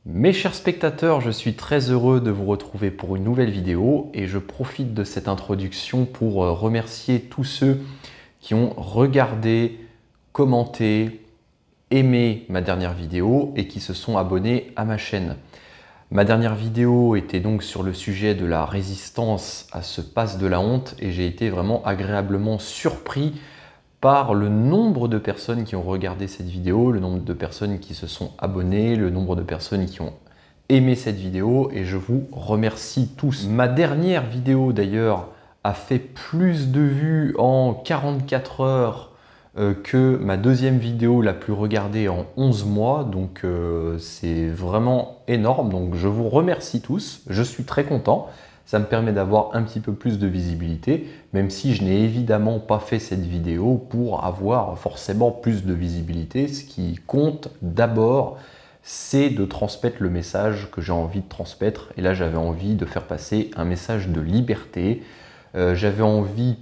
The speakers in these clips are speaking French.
Mes chers spectateurs, je suis très heureux de vous retrouver pour une nouvelle vidéo et je profite de cette introduction pour remercier tous ceux qui ont regardé, commenté, aimé ma dernière vidéo et qui se sont abonnés à ma chaîne. Ma dernière vidéo était donc sur le sujet de la résistance à ce pass de la honte et j'ai été vraiment agréablement surpris par le nombre de personnes qui ont regardé cette vidéo, le nombre de personnes qui se sont abonnées, le nombre de personnes qui ont aimé cette vidéo et je vous remercie tous. Ma dernière vidéo d'ailleurs a fait plus de vues en 44 heures que ma deuxième vidéo la plus regardée en 11 mois, donc c'est vraiment énorme, donc je vous remercie tous, je suis très content. Ça me permet d'avoir un petit peu plus de visibilité, même si je n'ai évidemment pas fait cette vidéo pour avoir forcément plus de visibilité. Ce qui compte d'abord, c'est de transmettre le message que j'ai envie de transmettre. Et là, j'avais envie de faire passer un message de liberté. J'avais envie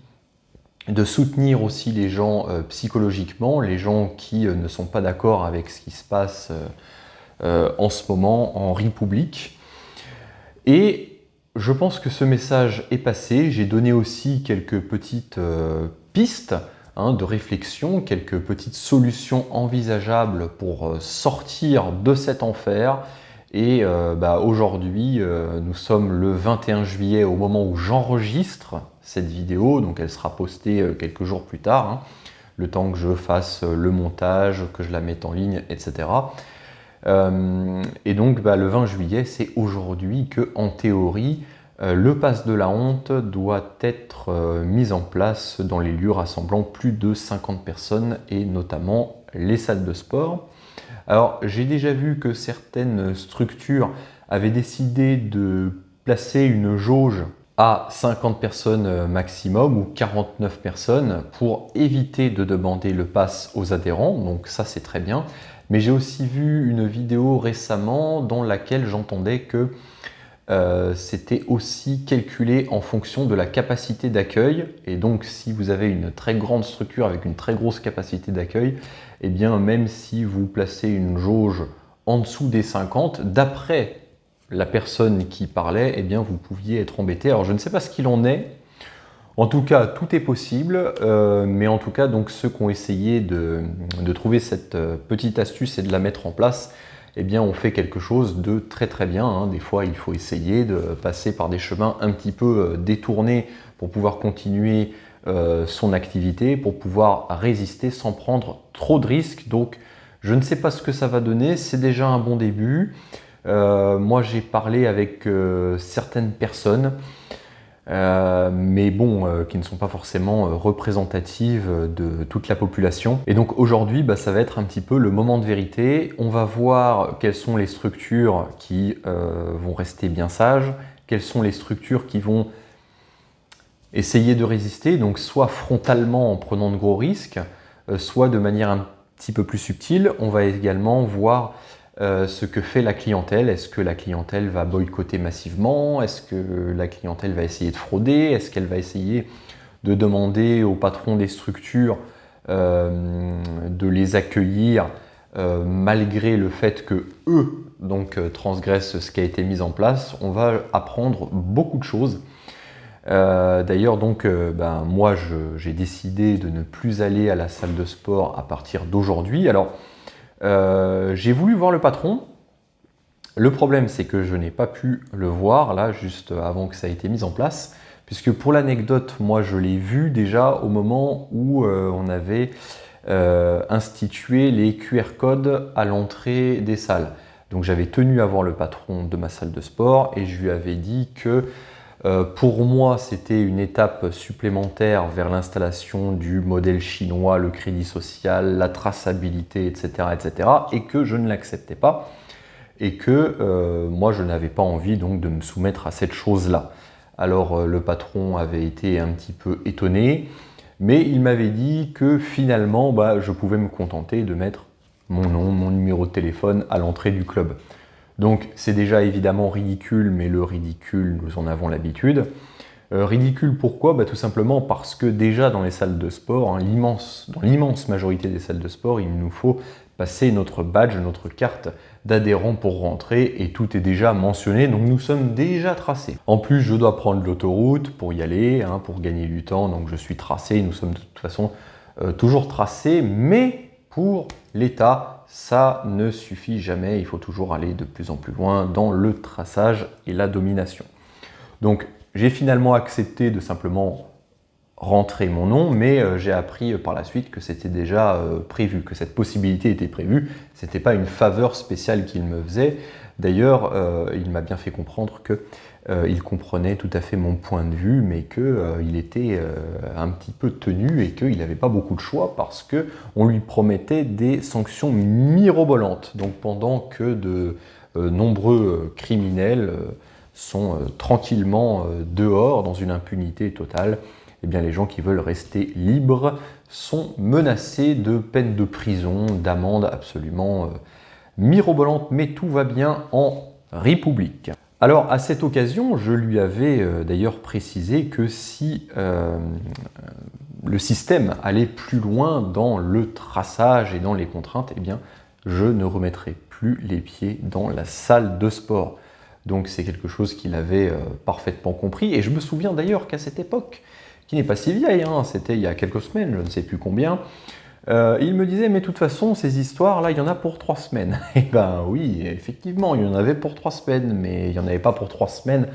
de soutenir aussi les gens psychologiquement, les gens qui ne sont pas d'accord avec ce qui se passe en ce moment en République. Et je pense que ce message est passé. J'ai donné aussi quelques petites pistes de réflexion, quelques petites solutions envisageables pour sortir de cet enfer. Et aujourd'hui, nous sommes le 21 juillet au moment où j'enregistre cette vidéo. Donc elle sera postée quelques jours plus tard, le temps que je fasse le montage, que je la mette en ligne, etc. Et donc le 20 juillet, c'est aujourd'hui que, en théorie, le pass de la honte doit être mis en place dans les lieux rassemblant plus de 50 personnes et notamment les salles de sport. Alors j'ai déjà vu que certaines structures avaient décidé de placer une jauge à 50 personnes maximum ou 49 personnes pour éviter de demander le pass aux adhérents, donc ça c'est très bien. Mais j'ai aussi vu une vidéo récemment dans laquelle j'entendais que c'était aussi calculé en fonction de la capacité d'accueil. Et donc si vous avez une très grande structure avec une très grosse capacité d'accueil, et bien même si vous placez une jauge en dessous des 50, d'après la personne qui parlait, et bien vous pouviez être embêté. Alors je ne sais pas ce qu'il en est. En tout cas, tout est possible, mais en tout cas, donc ceux qui ont essayé de trouver cette petite astuce et de la mettre en place, eh bien, on fait quelque chose de très très bien. Des fois, il faut essayer de passer par des chemins un petit peu détournés pour pouvoir continuer son activité, pour pouvoir résister sans prendre trop de risques. Donc, je ne sais pas ce que ça va donner, c'est déjà un bon début. Moi, j'ai parlé avec certaines personnes, mais bon, qui ne sont pas forcément représentatives de toute la population. Et donc aujourd'hui, ça va être un petit peu le moment de vérité. On va voir quelles sont les structures qui vont rester bien sages, quelles sont les structures qui vont essayer de résister, donc soit frontalement en prenant de gros risques, soit de manière un petit peu plus subtile. On va également voir ce que fait la clientèle. Est-ce que la clientèle va boycotter massivement? Est-ce que la clientèle va essayer de frauder? Est-ce qu'elle va essayer de demander aux patrons des structures de les accueillir malgré le fait que eux transgressent ce qui a été mis en place? On va apprendre beaucoup de choses. D'ailleurs, moi, j'ai décidé de ne plus aller à la salle de sport à partir d'aujourd'hui. Alors, j'ai voulu voir le patron. Le problème, c'est que je n'ai pas pu le voir là, juste avant que ça ait été mis en place, puisque pour l'anecdote, moi, je l'ai vu déjà au moment où on avait institué les QR codes à l'entrée des salles. Donc, j'avais tenu à voir le patron de ma salle de sport et je lui avais dit que pour moi, c'était une étape supplémentaire vers l'installation du modèle chinois, le crédit social, la traçabilité, etc., etc., et que je ne l'acceptais pas, et que moi, je n'avais pas envie donc de me soumettre à cette chose-là. Alors, le patron avait été un petit peu étonné, mais il m'avait dit que finalement, je pouvais me contenter de mettre mon nom, mon numéro de téléphone à l'entrée du club. Donc c'est déjà évidemment ridicule, mais le ridicule, nous en avons l'habitude. Ridicule pourquoi? Tout simplement parce que déjà dans les salles de sport, dans l'immense majorité des salles de sport, il nous faut passer notre badge, notre carte d'adhérents pour rentrer et tout est déjà mentionné, donc nous sommes déjà tracés. En plus, je dois prendre l'autoroute pour y aller, hein, pour gagner du temps, donc je suis tracé, nous sommes de toute façon toujours tracés, mais pour l'État, ça ne suffit jamais, il faut toujours aller de plus en plus loin dans le traçage et la domination. Donc j'ai finalement accepté de simplement rentrer mon nom, mais j'ai appris par la suite que c'était déjà prévu, que cette possibilité était prévue. Ce n'était pas une faveur spéciale qu'il me faisait. D'ailleurs, il m'a bien fait comprendre qu'il comprenait tout à fait mon point de vue, mais qu'il était un petit peu tenu et qu'il n'avait pas beaucoup de choix parce qu'on lui promettait des sanctions mirobolantes. Donc pendant que de nombreux criminels sont tranquillement dehors dans une impunité totale, eh bien, les gens qui veulent rester libres sont menacés de peine de prison, d'amende absolument mirobolante, mais tout va bien en République. Alors, à cette occasion, je lui avais d'ailleurs précisé que si le système allait plus loin dans le traçage et dans les contraintes, eh bien, je ne remettrai plus les pieds dans la salle de sport. Donc, c'est quelque chose qu'il avait parfaitement compris. Et je me souviens d'ailleurs qu'à cette époque, qui n'est pas si vieille, hein, c'était il y a quelques semaines, je ne sais plus combien, il me disait, mais de toute façon, ces histoires-là, il y en a pour 3 semaines. Et ben oui, effectivement, il y en avait pour 3 semaines, mais il n'y en avait pas pour 3 semaines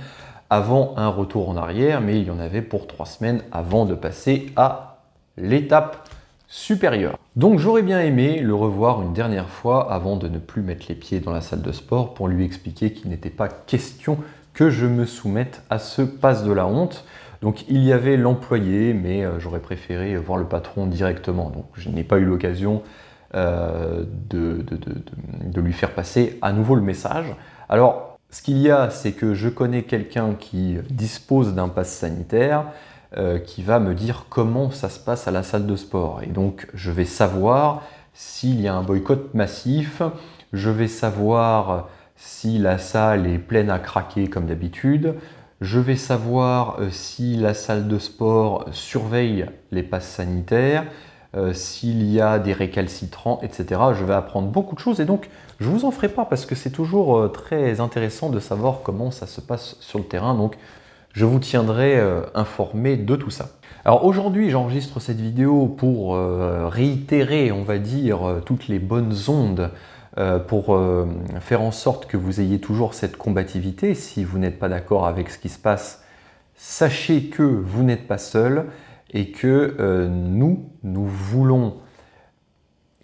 avant un retour en arrière, mais il y en avait pour 3 semaines avant de passer à l'étape supérieure. Donc j'aurais bien aimé le revoir une dernière fois avant de ne plus mettre les pieds dans la salle de sport pour lui expliquer qu'il n'était pas question que je me soumette à ce pass de la honte. Donc il y avait l'employé, mais j'aurais préféré voir le patron directement. Donc je n'ai pas eu l'occasion de lui faire passer à nouveau le message. Alors ce qu'il y a, c'est que je connais quelqu'un qui dispose d'un pass sanitaire qui va me dire comment ça se passe à la salle de sport. Et donc je vais savoir s'il y a un boycott massif, je vais savoir si la salle est pleine à craquer comme d'habitude, je vais savoir si la salle de sport surveille les passes sanitaires, s'il y a des récalcitrants, etc. Je vais apprendre beaucoup de choses et donc je ne vous en ferai pas parce que c'est toujours très intéressant de savoir comment ça se passe sur le terrain. Donc je vous tiendrai informé de tout ça. Alors aujourd'hui, j'enregistre cette vidéo pour réitérer, on va dire, toutes les bonnes ondes pour faire en sorte que vous ayez toujours cette combativité. Si vous n'êtes pas d'accord avec ce qui se passe, sachez que vous n'êtes pas seul et que nous voulons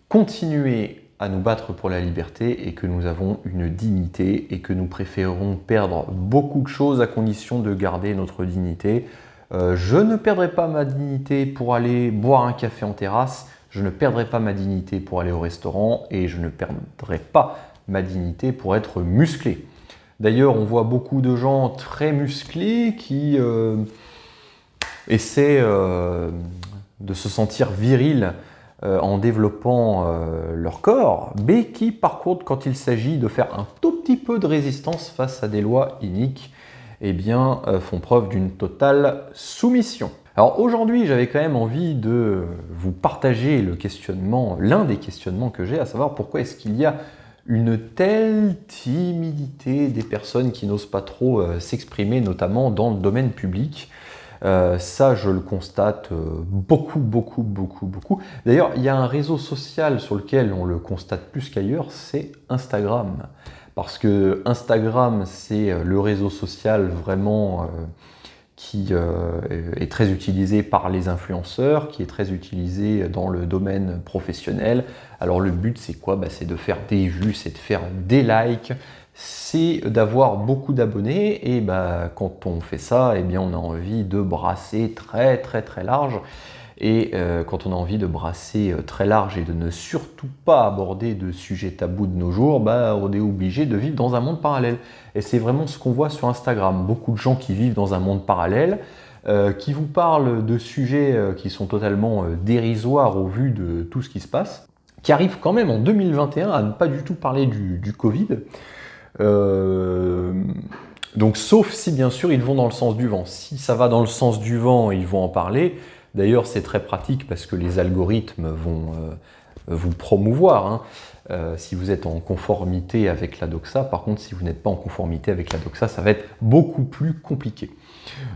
continuer à nous battre pour la liberté et que nous avons une dignité et que nous préférons perdre beaucoup de choses à condition de garder notre dignité. Je ne perdrai pas ma dignité pour aller boire un café en terrasse, je ne perdrai pas ma dignité pour aller au restaurant et je ne perdrai pas ma dignité pour être musclé. D'ailleurs, on voit beaucoup de gens très musclés qui essaient de se sentir virils en développant leur corps, mais qui par contre, quand il s'agit de faire un tout petit peu de résistance face à des lois iniques, eh bien, font preuve d'une totale soumission. Alors aujourd'hui, j'avais quand même envie de vous partager le questionnement, l'un des questionnements que j'ai, à savoir pourquoi est-ce qu'il y a une telle timidité des personnes qui n'osent pas trop s'exprimer, notamment dans le domaine public. Ça, je le constate beaucoup. D'ailleurs, il y a un réseau social sur lequel on le constate plus qu'ailleurs, c'est Instagram. Parce que Instagram, c'est le réseau social vraiment qui est très utilisé par les influenceurs, qui est très utilisé dans le domaine professionnel. Alors le but, c'est quoi? C'est de faire des vues, c'est de faire des likes, c'est d'avoir beaucoup d'abonnés. Et quand on fait ça, eh bien, on a envie de brasser très large. Et quand on a envie de brasser très large et de ne surtout pas aborder de sujets tabous de nos jours, on est obligé de vivre dans un monde parallèle. Et c'est vraiment ce qu'on voit sur Instagram. Beaucoup de gens qui vivent dans un monde parallèle, qui vous parlent de sujets qui sont totalement dérisoires au vu de tout ce qui se passe, qui arrivent quand même en 2021 à ne pas du tout parler du Covid. Donc sauf si bien sûr ils vont dans le sens du vent. Si ça va dans le sens du vent, ils vont en parler. D'ailleurs, c'est très pratique parce que les algorithmes vont vous promouvoir, hein. Si vous êtes en conformité avec la doxa. Par contre, si vous n'êtes pas en conformité avec la doxa, ça va être beaucoup plus compliqué.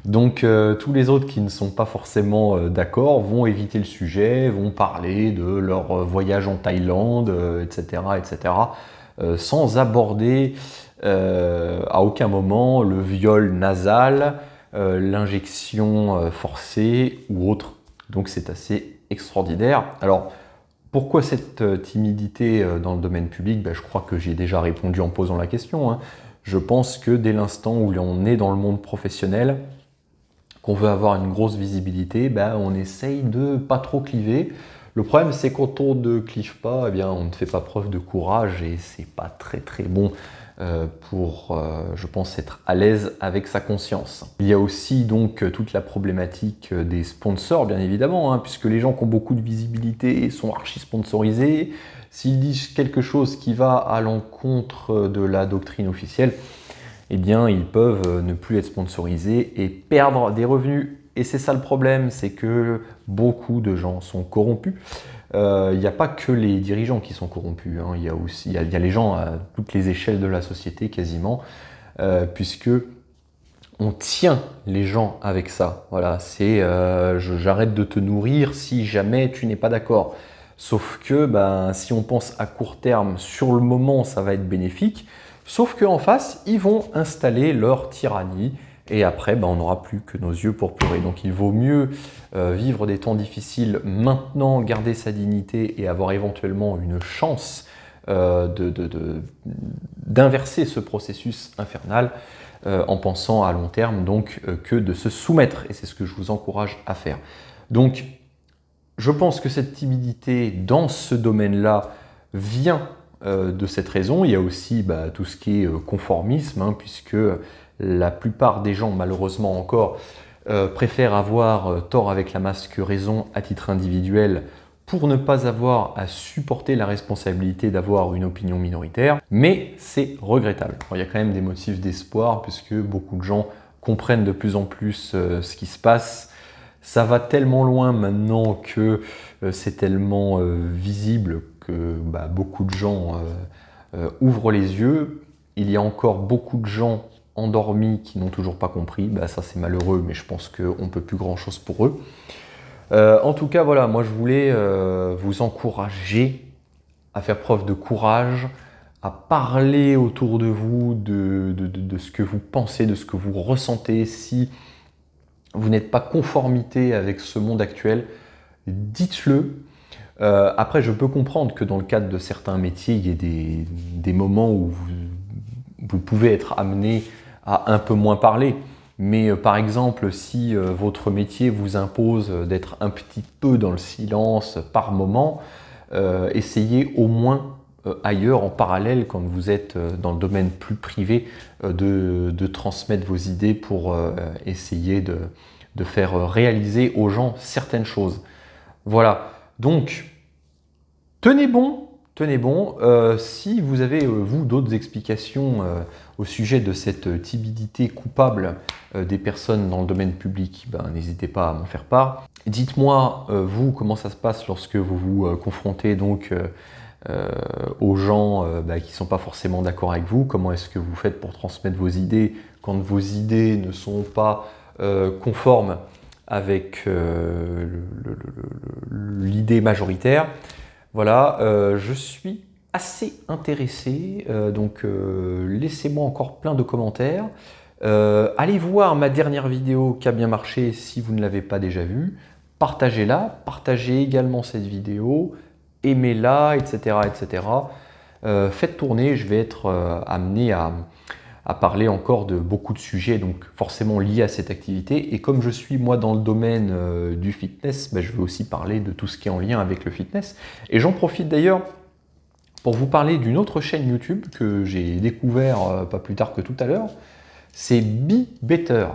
Donc tous les autres qui ne sont pas forcément d'accord vont éviter le sujet, vont parler de leur voyage en Thaïlande, etc., etc., sans aborder à aucun moment le viol nasal, l'injection forcée ou autre. Donc c'est assez extraordinaire. Alors, pourquoi cette timidité dans le domaine public? Je crois que j'ai déjà répondu en posant la question, hein. Je pense que dès l'instant où on est dans le monde professionnel, qu'on veut avoir une grosse visibilité, on essaye de pas trop cliver. Le problème, c'est quand on ne clive pas, eh bien, on ne fait pas preuve de courage et c'est pas très très bon pour, je pense, être à l'aise avec sa conscience. Il y a aussi donc toute la problématique des sponsors, bien évidemment, hein, puisque les gens qui ont beaucoup de visibilité sont archi sponsorisés. S'ils disent quelque chose qui va à l'encontre de la doctrine officielle, eh bien, ils peuvent ne plus être sponsorisés et perdre des revenus. Et c'est ça le problème, c'est que beaucoup de gens sont corrompus. Il n'y a pas que les dirigeants qui sont corrompus, hein. Il y a les gens à toutes les échelles de la société quasiment, puisque on tient les gens avec ça. Voilà, c'est j'arrête de te nourrir si jamais tu n'es pas d'accord. Sauf que si on pense à court terme, sur le moment, ça va être bénéfique. Sauf qu'en face, ils vont installer leur tyrannie. Et après, on n'aura plus que nos yeux pour pleurer. Donc il vaut mieux vivre des temps difficiles maintenant, garder sa dignité et avoir éventuellement une chance d'inverser ce processus infernal en pensant à long terme, donc que de se soumettre. Et c'est ce que je vous encourage à faire. Donc, je pense que cette timidité dans ce domaine-là vient de cette raison. Il y a aussi tout ce qui est conformisme, hein, puisque la plupart des gens, malheureusement encore, préfèrent avoir tort avec la masse que raison à titre individuel pour ne pas avoir à supporter la responsabilité d'avoir une opinion minoritaire. Mais c'est regrettable. Alors, il y a quand même des motifs d'espoir, puisque beaucoup de gens comprennent de plus en plus ce qui se passe. Ça va tellement loin maintenant que c'est tellement visible que beaucoup de gens ouvrent les yeux. Il y a encore beaucoup de gens endormis qui n'ont toujours pas compris. Ça, c'est malheureux, mais je pense qu'on ne peut plus grand-chose pour eux. En tout cas, voilà, moi je voulais vous encourager à faire preuve de courage, à parler autour de vous de ce que vous pensez, de ce que vous ressentez. Si vous n'êtes pas conformité avec ce monde actuel, dites-le. Après, je peux comprendre que dans le cadre de certains métiers, il y ait des moments où vous pouvez être amené à un peu moins parler. Mais par exemple, si votre métier vous impose d'être un petit peu dans le silence par moment, essayez au moins ailleurs, en parallèle, quand vous êtes dans le domaine plus privé, de transmettre vos idées pour essayer de faire réaliser aux gens certaines choses. Voilà, donc tenez bon. Tenez bon, si vous avez, vous, d'autres explications au sujet de cette timidité coupable des personnes dans le domaine public, n'hésitez pas à m'en faire part. Dites-moi, vous, comment ça se passe lorsque vous vous confrontez donc aux gens qui ne sont pas forcément d'accord avec vous. Comment est-ce que vous faites pour transmettre vos idées quand vos idées ne sont pas conformes avec l'idée majoritaire? Voilà, je suis assez intéressé, donc laissez-moi encore plein de commentaires. Allez voir ma dernière vidéo qui a bien marché si vous ne l'avez pas déjà vue. Partagez-la, partagez également cette vidéo, aimez-la, etc. etc. Faites tourner, je vais être amené à parler encore de beaucoup de sujets, donc forcément liés à cette activité. Et comme je suis moi dans le domaine du fitness, je vais aussi parler de tout ce qui est en lien avec le fitness. Et j'en profite d'ailleurs pour vous parler d'une autre chaîne YouTube que j'ai découvert pas plus tard que tout à l'heure. C'est Be Better.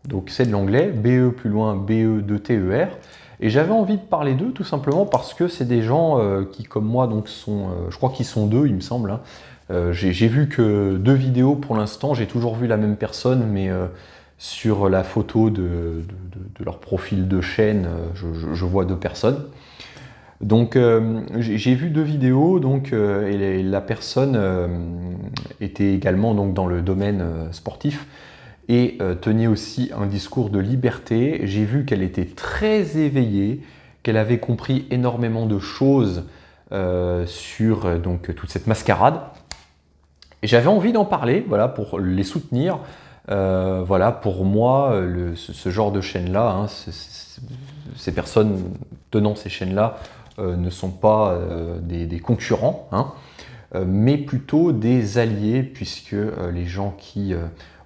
Donc c'est de l'anglais, BE plus loin, BE2TER. Et j'avais envie de parler d'eux tout simplement parce que c'est des gens qui, comme moi, donc sont, je crois qu'ils sont deux, il me semble, hein. J'ai vu que 2 vidéos pour l'instant, j'ai toujours vu la même personne, mais sur la photo de leur profil de chaîne, je vois 2 personnes. Donc j'ai vu 2 vidéos, donc, et la personne était également donc, dans le domaine sportif et tenait aussi un discours de liberté. J'ai vu qu'elle était très éveillée, qu'elle avait compris énormément de choses sur donc, toute cette mascarade. Et j'avais envie d'en parler, voilà, pour les soutenir. Voilà, pour moi, ce genre de chaîne-là, hein, ces personnes tenant ces chaînes-là ne sont pas des concurrents, hein, mais plutôt des alliés, puisque les gens qui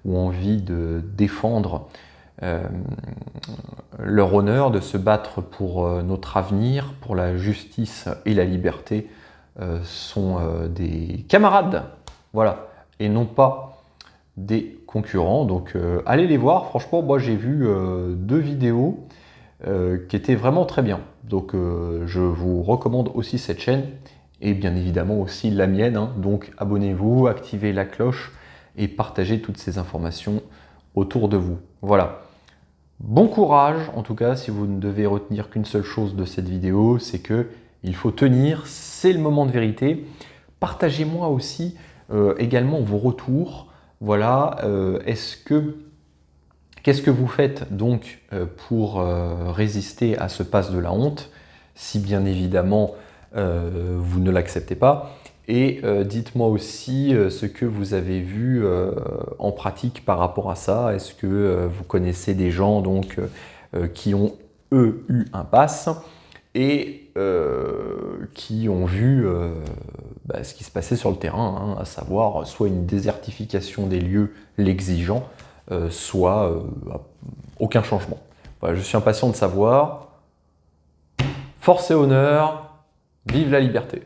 ont envie de défendre leur honneur, de se battre pour notre avenir, pour la justice et la liberté, sont des camarades, voilà, et non pas des concurrents. Donc allez les voir, franchement moi j'ai vu 2 vidéos qui étaient vraiment très bien. Donc je vous recommande aussi cette chaîne et bien évidemment aussi la mienne, hein. Donc abonnez-vous, activez la cloche et partagez toutes ces informations autour de vous. Voilà. Bon courage, en tout cas, si vous ne devez retenir qu'une seule chose de cette vidéo, c'est que il faut tenir, c'est le moment de vérité. Partagez-moi aussi également vos retours. Voilà, qu'est-ce que vous faites donc pour résister à ce pass de la honte, si bien évidemment vous ne l'acceptez pas. Et dites-moi aussi ce que vous avez vu en pratique par rapport à ça. Est-ce que vous connaissez des gens donc, qui ont eux eu un pass et qui ont vu ce qui se passait sur le terrain, hein, à savoir soit une désertification des lieux l'exigeant, soit aucun changement. Voilà, je suis impatient de savoir. Force et honneur, vive la liberté!